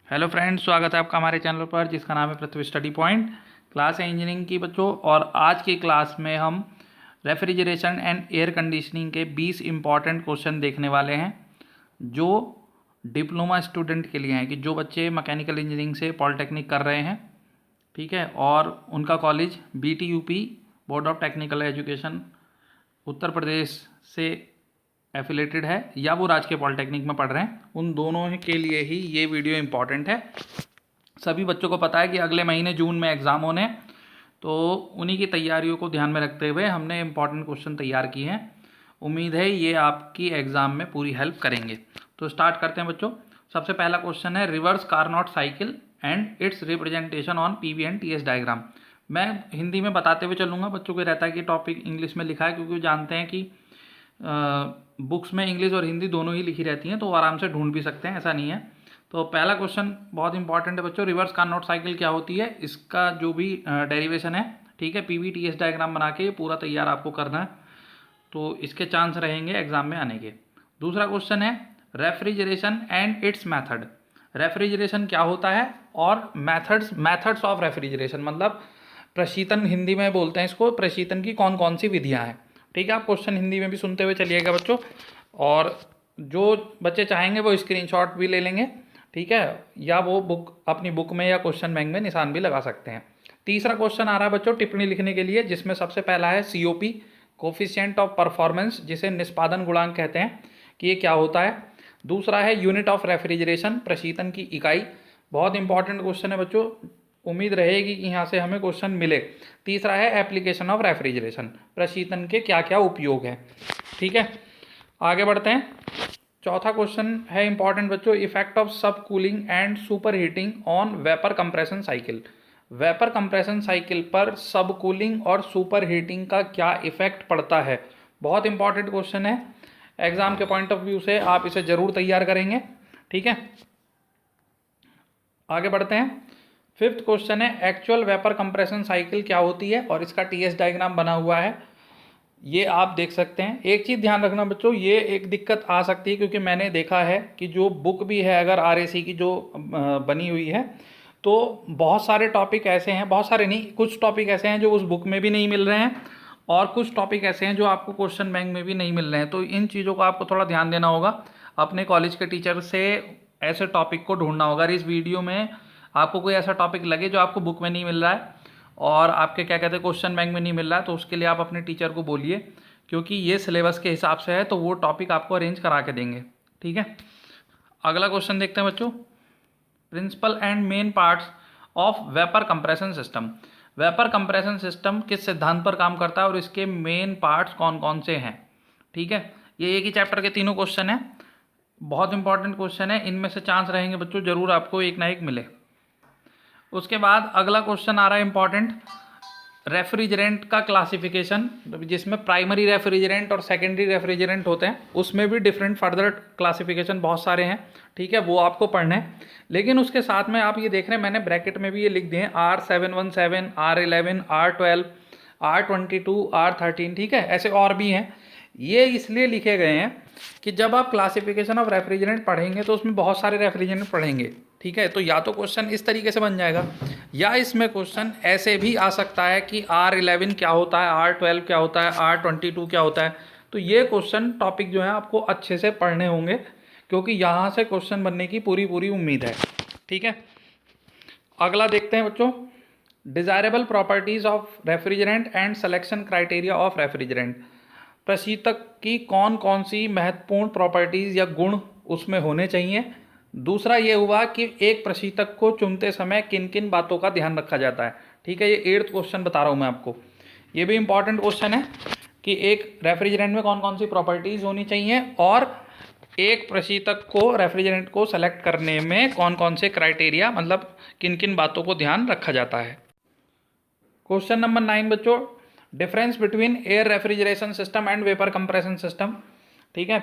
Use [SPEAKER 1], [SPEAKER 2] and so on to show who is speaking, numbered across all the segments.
[SPEAKER 1] Hello friends, स्वागत है आपका हमारे चैनल पर जिसका नाम है पृथ्वी स्टडी पॉइंट। क्लास है इंजीनियरिंग की बच्चों, और आज की क्लास में हम रेफ्रिजरेशन एंड एयर कंडीशनिंग के 20 इंपॉर्टेंट क्वेश्चन देखने वाले हैं जो डिप्लोमा स्टूडेंट के लिए हैं, कि जो बच्चे मैकेनिकल इंजीनियरिंग से पॉलिटेक्निक कर रहे हैं, ठीक है, और उनका college BTUP board of technical education Uttar Pradesh से एफिलेटेड है या वो राजकीय पॉलिटेक्निक में पढ़ रहे हैं, उन दोनों के लिए ही ये वीडियो इम्पॉर्टेंट है। सभी बच्चों को पता है कि अगले महीने जून में एग्ज़ाम होने हैं, तो उन्हीं की तैयारियों को ध्यान में रखते हुए हमने इम्पॉर्टेंट क्वेश्चन तैयार किए हैं। उम्मीद है ये आपकी एग्ज़ाम में पूरी हेल्प करेंगे। तो स्टार्ट करते हैं बच्चों। सबसे पहला क्वेश्चन है reverse Carnot cycle and it's representation on PV and TS diagram. मैं हिंदी में बताते हुए चलूँगा, बच्चों को रहता है कि टॉपिक इंग्लिश में लिखा है, क्योंकि वो जानते हैं कि बुक्स में इंग्लिश और हिंदी दोनों ही लिखी रहती हैं, तो आराम से ढूंढ भी सकते हैं, ऐसा नहीं है। तो पहला क्वेश्चन बहुत इंपॉर्टेंट है बच्चों, रिवर्स कार्नोट साइकिल क्या होती है, इसका जो भी डेरिवेशन है, ठीक है, PV TS डायग्राम बना के पूरा तैयार आपको करना है, तो इसके चांस रहेंगे एग्जाम में आने के। दूसरा क्वेश्चन है refrigeration and it's method. Refrigeration क्या होता है और मैथड्स ऑफ रेफ्रिजरेशन, मतलब प्रशीतन हिंदी में बोलते हैं इसको, प्रशीतन की कौन कौन सी विधियाँ हैं। ठीक है, आप क्वेश्चन हिंदी में भी सुनते हुए चलिएगा बच्चों, और जो बच्चे चाहेंगे वो स्क्रीनशॉट भी ले लेंगे, ठीक है, या वो अपनी बुक में या क्वेश्चन बैंक में निशान भी लगा सकते हैं। तीसरा क्वेश्चन आ रहा है बच्चों टिप्पणी लिखने के लिए, जिसमें सबसे पहला है COP, कोफिशिएंट ऑफ परफॉर्मेंस, जिसे निष्पादन गुणांक कहते हैं, कि ये क्या होता है। दूसरा है यूनिट ऑफ रेफ्रिजरेशन, प्रशीतन की इकाई। बहुत इंपॉर्टेंट क्वेश्चन है बच्चों, उम्मीद रहेगी कि यहाँ से हमें क्वेश्चन मिले। तीसरा है एप्लीकेशन ऑफ रेफ्रिजरेशन, प्रशीतन के क्या क्या उपयोग हैं। ठीक है, आगे बढ़ते हैं। चौथा क्वेश्चन है इंपॉर्टेंट बच्चों, इफेक्ट ऑफ सब cooling and super heating on vapour compression cycle. Vapour compression cycle पर सब कूलिंग और सुपर हीटिंग का क्या इफेक्ट पड़ता है। बहुत इंपॉर्टेंट क्वेश्चन है, एग्जाम के पॉइंट ऑफ व्यू से आप इसे जरूर तैयार करेंगे। ठीक है, आगे बढ़ते हैं। फिफ्थ क्वेश्चन है एक्चुअल वेपर कंप्रेशन साइकिल क्या होती है, और इसका TS डायग्राम बना हुआ है, ये आप देख सकते हैं। एक चीज़ ध्यान रखना बच्चों, ये एक दिक्कत आ सकती है, क्योंकि मैंने देखा है कि जो बुक भी है अगर RAC की जो बनी हुई है, तो बहुत सारे टॉपिक ऐसे हैं, बहुत सारे नहीं, कुछ टॉपिक ऐसे हैं जो उस बुक में भी नहीं मिल रहे हैं, और कुछ टॉपिक ऐसे हैं जो आपको क्वेश्चन बैंक में भी नहीं मिल रहे हैं। तो इन चीज़ों को आपको थोड़ा ध्यान देना होगा, अपने कॉलेज के टीचर से ऐसे टॉपिक को ढूंढना होगा। इस वीडियो में आपको कोई ऐसा टॉपिक लगे जो आपको बुक में नहीं मिल रहा है और आपके क्या कहते हैं क्वेश्चन बैंक में नहीं मिल रहा है, तो उसके लिए आप अपने टीचर को बोलिए, क्योंकि ये सिलेबस के हिसाब से है, तो वो टॉपिक आपको अरेंज करा के देंगे। ठीक है, अगला क्वेश्चन देखते हैं बच्चों, principle and main parts of vapour compression system. Vapour compression system किस सिद्धांत पर काम करता है और इसके मेन पार्ट्स कौन कौन से हैं। ठीक है, ये एक ही चैप्टर के तीनों क्वेश्चन है, बहुत इंपॉर्टेंट क्वेश्चन है, इनमें से चांस रहेंगे बच्चों जरूर आपको एक ना एक मिले। उसके बाद अगला क्वेश्चन आ रहा है इंपॉर्टेंट, रेफ्रिजरेंट का क्लासिफिकेशन, जिसमें प्राइमरी रेफ्रिजरेंट और सेकेंडरी रेफ्रिजरेंट होते हैं, उसमें भी डिफरेंट फर्दर क्लासिफिकेशन बहुत सारे हैं। ठीक है, वो आपको पढ़ने हैं, लेकिन उसके साथ में आप ये देख रहे हैं, मैंने ब्रैकेट में भी ये लिख दिए हैं, R717, R11, R12, R22, R13। ठीक है, ऐसे और भी हैं, ये इसलिए लिखे गए हैं कि जब आप क्लासिफिकेशन ऑफ रेफ्रिजरेंट पढ़ेंगे तो उसमें बहुत सारे रेफ्रिजरेंट पढ़ेंगे। ठीक है, तो या तो क्वेश्चन इस तरीके से बन जाएगा, या इसमें क्वेश्चन ऐसे भी आ सकता है कि R11 क्या होता है, R12 क्या होता है, R22 क्या होता है। तो ये क्वेश्चन टॉपिक जो है आपको अच्छे से पढ़ने होंगे, क्योंकि यहाँ से क्वेश्चन बनने की पूरी पूरी उम्मीद है। ठीक है, अगला देखते हैं बच्चों, desirable properties of refrigerant and selection criteria of refrigerant. प्रशीतक की कौन कौन सी महत्वपूर्ण प्रॉपर्टीज या गुण उसमें होने चाहिए। दूसरा ये हुआ कि एक प्रशीतक को चुनते समय किन किन बातों का ध्यान रखा जाता है। ठीक है, ये 8th क्वेश्चन बता रहा हूँ मैं आपको, ये भी इंपॉर्टेंट क्वेश्चन है कि एक रेफ्रिजरेंट में कौन कौन सी प्रॉपर्टीज होनी चाहिए, और एक प्रशीतक को रेफ्रिजरेंट को सेलेक्ट करने में कौन कौन से क्राइटेरिया, मतलब किन किन बातों को ध्यान रखा जाता है। क्वेश्चन नंबर 9 बच्चों, difference between air refrigeration system and vapour compression system. ठीक है,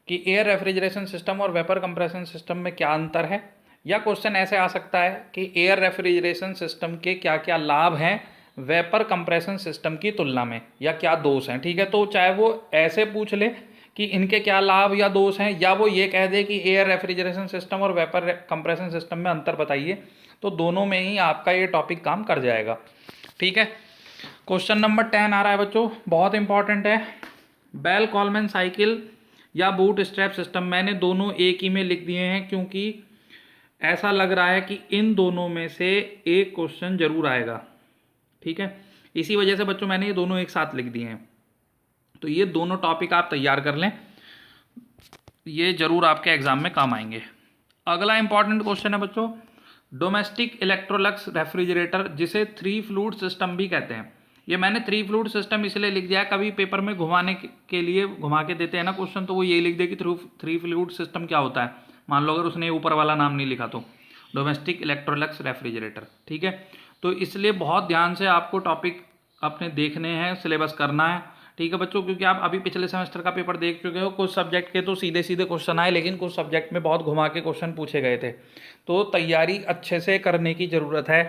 [SPEAKER 1] कि एयर रेफ्रिजरेशन सिस्टम और वेपर कंप्रेशन सिस्टम में क्या अंतर है, या क्वेश्चन ऐसे आ सकता है कि एयर रेफ्रिजरेशन सिस्टम के क्या क्या लाभ हैं वेपर कंप्रेशन सिस्टम की तुलना में, या क्या दोष हैं। ठीक है, तो चाहे वो ऐसे पूछ ले कि इनके क्या लाभ या दोष हैं, या वो ये कह दे कि एयर रेफ्रिजरेशन सिस्टम और वेपर कंप्रेशन सिस्टम में अंतर बताइए, तो दोनों में ही आपका ये टॉपिक काम कर जाएगा। ठीक है, क्वेश्चन नंबर 10 आ रहा है बच्चों, बहुत इंपॉर्टेंट है। बेल कॉलमैन साइकिल या बूट स्ट्रैप सिस्टम, मैंने दोनों एक ही में लिख दिए हैं क्योंकि ऐसा लग रहा है कि इन दोनों में से एक क्वेश्चन जरूर आएगा। ठीक है, इसी वजह से बच्चों मैंने ये दोनों एक साथ लिख दिए हैं। तो ये दोनों टॉपिक आप तैयार कर लें, ये जरूर आपके एग्जाम में काम आएंगे। अगला इंपॉर्टेंट क्वेश्चन है बच्चों, डोमेस्टिक इलेक्ट्रोलक्स रेफ्रिजरेटर, जिसे 3 फ्लूइड सिस्टम भी कहते हैं। ये मैंने 3 फ्लूइड सिस्टम इसलिए लिख दिया है, कभी पेपर में घुमाने के लिए घुमा के देते हैं ना क्वेश्चन, तो वो यही लिख दे कि 3 फ्लूइड सिस्टम क्या होता है। मान लो अगर उसने ऊपर वाला नाम नहीं लिखा तो, डोमेस्टिक इलेक्ट्रोलक्स रेफ्रिजरेटर। ठीक है, तो इसलिए बहुत ध्यान से आपको टॉपिक अपने देखने हैं, सिलेबस करना है। ठीक है बच्चों, क्योंकि आप अभी पिछले सेमेस्टर का पेपर देख चुके हो, कुछ सब्जेक्ट के तो सीधे सीधे क्वेश्चन आए, लेकिन कुछ सब्जेक्ट में बहुत घुमा के क्वेश्चन पूछे गए थे। तो तैयारी अच्छे से करने की ज़रूरत है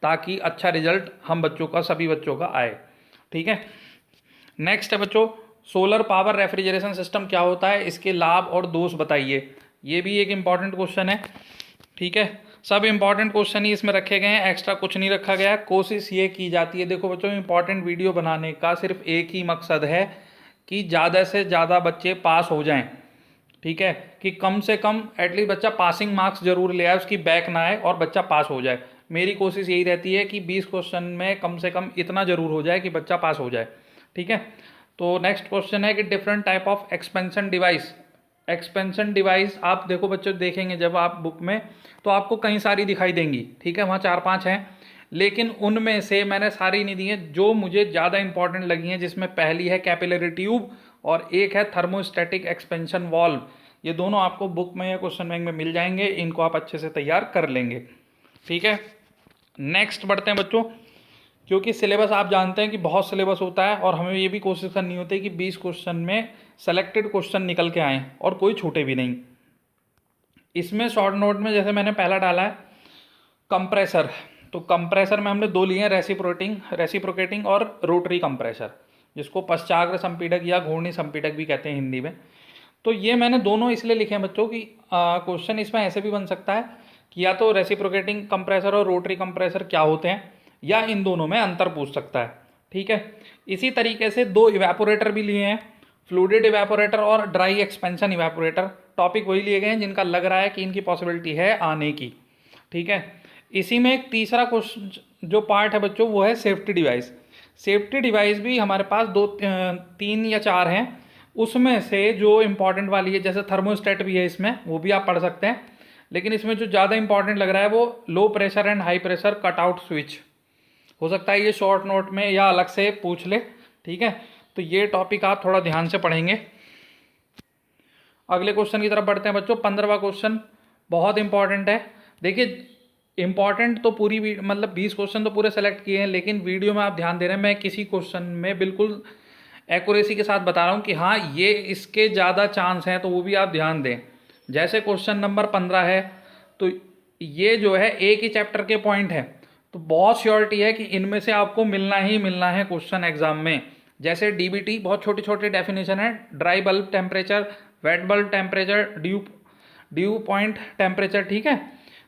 [SPEAKER 1] ताकि अच्छा रिजल्ट हम बच्चों का, सभी बच्चों का आए। ठीक है, नेक्स्ट है बच्चों, सोलर पावर रेफ्रिजरेशन सिस्टम क्या होता है, इसके लाभ और दोष बताइए। ये भी एक इम्पॉर्टेंट क्वेश्चन है। ठीक है, सब इंपॉर्टेंट क्वेश्चन ही इसमें रखे गए हैं, एक्स्ट्रा कुछ नहीं रखा गया। कोशिश ये की जाती है, देखो बच्चों, इंपॉर्टेंट वीडियो बनाने का सिर्फ एक ही मकसद है कि ज़्यादा से ज़्यादा बच्चे पास हो जाएं। ठीक है, कि कम से कम एटलीस्ट बच्चा पासिंग मार्क्स जरूर ले आए, उसकी बैक ना आए और बच्चा पास हो जाए। मेरी कोशिश यही रहती है कि 20 क्वेश्चन में कम से कम इतना जरूर हो जाए कि बच्चा पास हो जाए। ठीक है, तो नेक्स्ट क्वेश्चन है कि different type of expansion device. Expansion device आप देखो बच्चों, देखेंगे जब आप बुक में तो आपको कई सारी दिखाई देंगी। ठीक है, वहाँ 4-5 हैं, लेकिन उनमें से मैंने सारी नहीं दी हैं, जो मुझे ज़्यादा इंपॉर्टेंट लगी हैं, जिसमें पहली है कैपिलरी ट्यूब और एक है थर्मोस्टैटिक एक्सपेंशन वाल्व। ये दोनों आपको बुक में या क्वेश्चन बैंक में मिल जाएंगे, इनको आप अच्छे से तैयार कर लेंगे। ठीक है, नेक्स्ट बढ़ते हैं बच्चों, क्योंकि सिलेबस आप जानते हैं कि बहुत सिलेबस होता है और हमें ये भी कोशिश करनी होती है कि 20 क्वेश्चन में सेलेक्टेड क्वेश्चन निकल के आएँ और कोई छूटे भी नहीं। इसमें शॉर्ट नोट में जैसे मैंने पहला डाला है कंप्रेसर, तो कंप्रेसर में हमने 2 लिए हैं, रेसिप्रोकेटिंग और रोटरी कंप्रेसर, जिसको पश्चाग्र संपीड़क या घूर्णी संपीड़क भी कहते हैं हिंदी में। तो ये मैंने दोनों इसलिए लिखे हैं बच्चों कि क्वेश्चन इसमें ऐसे भी बन सकता है कि या तो रेसिप्रोकेटिंग कंप्रेसर और रोटरी कंप्रेसर क्या होते हैं, या इन दोनों में अंतर पूछ सकता है। ठीक है, इसी तरीके से 2 इवेपोरेटर भी लिए हैं, फ्लूइड इवेपोरेटर और ड्राई एक्सपेंशन इवेपोरेटर। टॉपिक वही लिए गए हैं जिनका लग रहा है कि इनकी पॉसिबिलिटी है आने की। ठीक है, इसी में एक तीसरा क्वेश्चन जो पार्ट है बच्चों, वो है सेफ्टी डिवाइस। सेफ्टी डिवाइस भी हमारे पास 3 या 4 हैं, उसमें से जो इम्पॉर्टेंट वाली है, जैसे थर्मोस्टेट भी है इसमें, वो भी आप पढ़ सकते हैं, लेकिन इसमें जो ज़्यादा इंपॉर्टेंट लग रहा है वो low pressure and high pressure cutout switch. हो सकता है ये शॉर्ट नोट में या अलग से पूछ ले। ठीक है, तो ये टॉपिक आप थोड़ा ध्यान से पढ़ेंगे। अगले क्वेश्चन की तरफ बढ़ते हैं बच्चों, 15वां क्वेश्चन बहुत इंपॉर्टेंट है। देखिए, इंपॉर्टेंट तो पूरी मतलब 20 क्वेश्चन तो पूरे सेलेक्ट किए हैं, लेकिन वीडियो में आप ध्यान दे रहे हैं, मैं किसी क्वेश्चन में बिल्कुल एक्यूरेसी के साथ बता रहा हूँ कि हाँ ये इसके ज़्यादा चांस हैं, तो वो भी आप ध्यान दें। जैसे क्वेश्चन नंबर 15 है, तो ये जो है एक ही चैप्टर के पॉइंट है, तो बहुत श्योरिटी है कि इनमें से आपको मिलना ही मिलना है क्वेश्चन एग्जाम में। जैसे डीबीटी, बहुत छोटी छोटी डेफिनेशन है, dry bulb temperature, wet bulb temperature, due point temperature. ठीक है,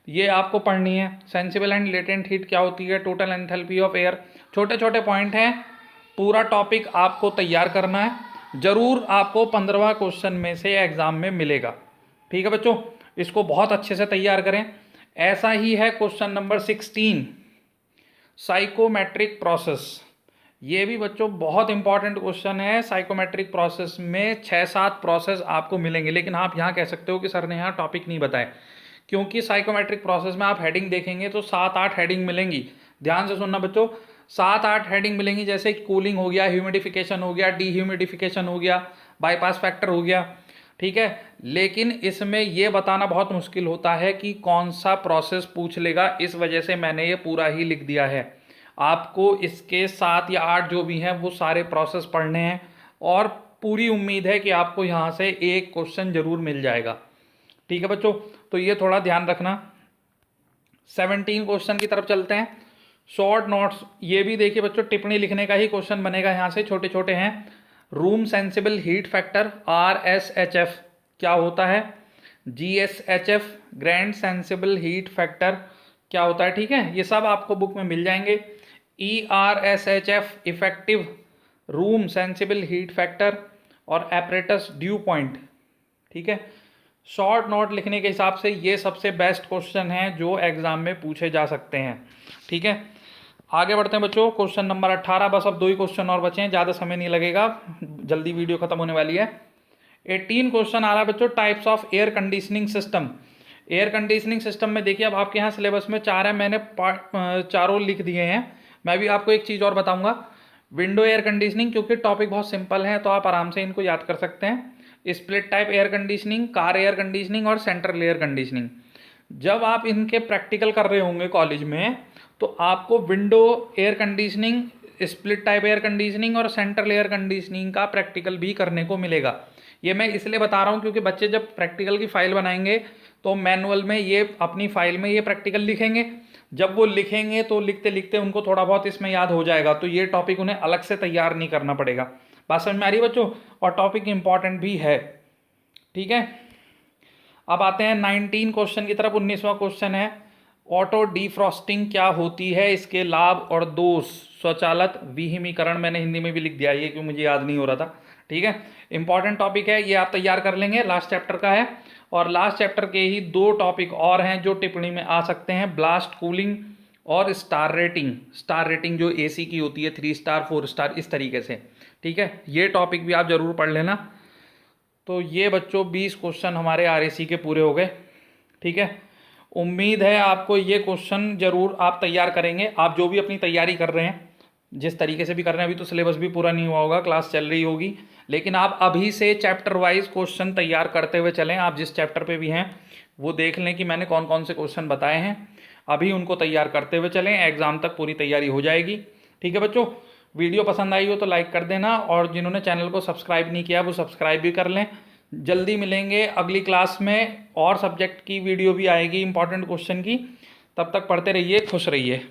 [SPEAKER 1] ये आपको पढ़नी है। सेंसिबल एंड लेटेंट हीट क्या होती है, टोटल एंथैल्पी ऑफ एयर, छोटे छोटे पॉइंट हैं, पूरा टॉपिक आपको तैयार करना है। जरूर आपको 15वां क्वेश्चन में से एग्जाम में मिलेगा। ठीक है बच्चों, इसको बहुत अच्छे से तैयार करें। ऐसा ही है क्वेश्चन नंबर 16, साइकोमेट्रिक प्रोसेस। ये भी बच्चों बहुत इंपॉर्टेंट क्वेश्चन है। साइकोमेट्रिक प्रोसेस में 6-7 प्रोसेस आपको मिलेंगे, लेकिन आप यहाँ कह सकते हो कि सर ने यहाँ टॉपिक नहीं बताए, क्योंकि साइकोमेट्रिक प्रोसेस में आप हेडिंग देखेंगे तो 7-8 हेडिंग मिलेंगी। ध्यान से सुनना बच्चों, 7-8 हेडिंग मिलेंगी, जैसे कूलिंग हो गया, ह्यूमिडिफिकेशन हो गया, डीह्यूमिडिफिकेशन हो गया, बाईपास फैक्टर हो गया। ठीक है, लेकिन इसमें यह बताना बहुत मुश्किल होता है कि कौन सा प्रोसेस पूछ लेगा, इस वजह से मैंने ये पूरा ही लिख दिया है। आपको इसके 7 या 8 जो भी हैं वो सारे प्रोसेस पढ़ने हैं, और पूरी उम्मीद है कि आपको यहाँ से एक क्वेश्चन जरूर मिल जाएगा। ठीक है बच्चों, तो ये थोड़ा ध्यान रखना। 17 क्वेश्चन की तरफ चलते हैं। शॉर्ट नोट्स, ये भी देखिए बच्चों, टिप्पणी लिखने का ही क्वेश्चन बनेगा, यहाँ से छोटे छोटे हैं। Room sensible heat factor RSHF क्या होता है, GSHF grand sensible heat factor क्या होता है, ठीक है, ये सब आपको बुक में मिल जाएंगे। ERSHF effective room sensible heat factor और एपरेटस ड्यू पॉइंट, ठीक है। शॉर्ट नोट लिखने के हिसाब से ये सबसे बेस्ट क्वेश्चन हैं जो एग्जाम में पूछे जा सकते हैं, ठीक है। आगे बढ़ते हैं बच्चों, क्वेश्चन नंबर 18, बस अब 2 ही क्वेश्चन और बचे हैं, ज़्यादा समय नहीं लगेगा, जल्दी वीडियो खत्म होने वाली है। 18 क्वेश्चन आ रहा है बच्चों, types of air conditioning system. Air conditioning system में देखिए, अब आपके यहाँ सिलेबस में 4 है, मैंने चारों लिख दिए हैं। मैं भी आपको एक चीज़ और बताऊंगा, विंडो एयर कंडीशनिंग, क्योंकि टॉपिक बहुत सिंपल है तो आप आराम से इनको याद कर सकते हैं। Split type air conditioning, car air conditioning और सेंट्रल एयर कंडीशनिंग। जब आप इनके प्रैक्टिकल कर रहे होंगे कॉलेज में तो आपको window air conditioning, split type air conditioning और सेंट्रल एयर कंडीशनिंग का प्रैक्टिकल भी करने को मिलेगा। ये मैं इसलिए बता रहा हूँ क्योंकि बच्चे जब प्रैक्टिकल की फाइल बनाएंगे तो मैनुअल में ये अपनी फाइल में ये प्रैक्टिकल लिखेंगे। जब वो लिखेंगे तो लिखते लिखते उनको थोड़ा बहुत इसमें याद हो जाएगा, तो ये टॉपिक उन्हें अलग से तैयार नहीं करना पड़ेगा। बात समझ में आ रही है बच्चों, और टॉपिक इंपॉर्टेंट भी है, ठीक है। अब आते हैं 19 क्वेश्चन की तरफ। 19वां क्वेश्चन है, ऑटो डिफ्रॉस्टिंग क्या होती है, इसके लाभ और दोष। स्वचालित विहिमीकरण, मैंने हिंदी में भी लिख दिया ये क्योंकि मुझे याद नहीं हो रहा था, ठीक है। इंपॉर्टेंट टॉपिक है, ये आप तैयार कर लेंगे, लास्ट चैप्टर का है। और लास्ट चैप्टर के ही 2 टॉपिक और हैं जो टिप्पणी में आ सकते हैं, ब्लास्ट कूलिंग और स्टार रेटिंग। स्टार रेटिंग जो AC की होती है, 3 स्टार 4 स्टार इस तरीके से, ठीक है। ये टॉपिक भी आप जरूर पढ़ लेना। तो ये बच्चों 20 क्वेश्चन हमारे RAC के पूरे हो गए, ठीक है। उम्मीद है आपको ये क्वेश्चन जरूर आप तैयार करेंगे। आप जो भी अपनी तैयारी कर रहे हैं, जिस तरीके से भी कर रहे हैं, अभी तो सिलेबस भी पूरा नहीं हुआ होगा, क्लास चल रही होगी, लेकिन आप अभी से चैप्टर वाइज क्वेश्चन तैयार करते हुए चलें। आप जिस चैप्टर पे भी हैं वो देख लें कि मैंने कौन कौन से क्वेश्चन बताए हैं, अभी उनको तैयार करते हुए चलें, एग्जाम तक पूरी तैयारी हो जाएगी, ठीक है बच्चों। वीडियो पसंद आई हो तो लाइक कर देना, और जिन्होंने चैनल को सब्सक्राइब नहीं किया वो सब्सक्राइब भी कर लें। जल्दी मिलेंगे अगली क्लास में, और सब्जेक्ट की वीडियो भी आएगी इंपॉर्टेंट क्वेश्चन की। तब तक पढ़ते रहिए, खुश रहिए।